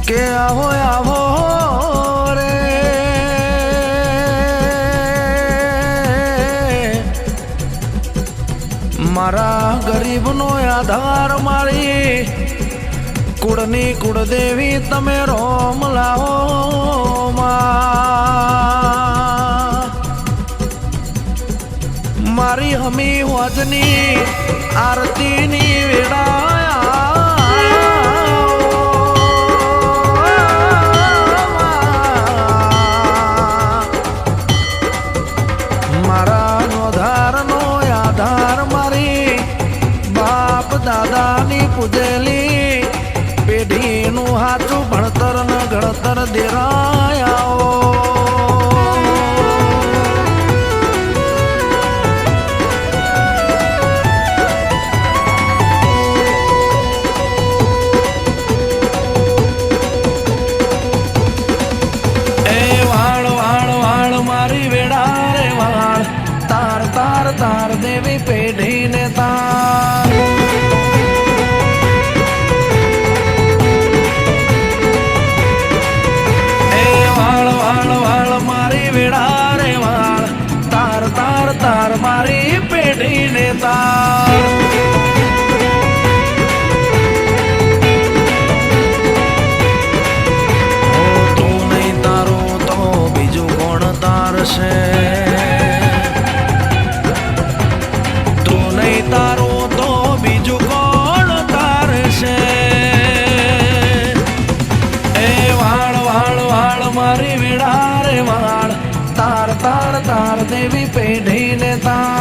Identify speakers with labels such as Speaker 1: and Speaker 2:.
Speaker 1: કે આવો આવો રે મારા ગરીબનો આધાર મારી કુળની કુળદેવી તમે રોમ લાવો મારી હમી હોજની આરતીની વેળા મારા નોધારનો આધાર મારી બાપ દાદાની પૂજેલી પેઢીનું હાચું ભણતર ન ગણતર દેરાયાઓ તાર દેવી પેઢીને તાર એ વાળ વાળ વાળ મારી વેળા રે વાળ તાર તાર તાર મારી પેઢીને તાર તું નહીં તારું તો બીજું કોણ તારશે તારો તો બીજું કોણ તારશે એ વાળ વાળ વાળ મારી વેળા રે વાળ તાર તાર તાર દેવી પેઢીને તાર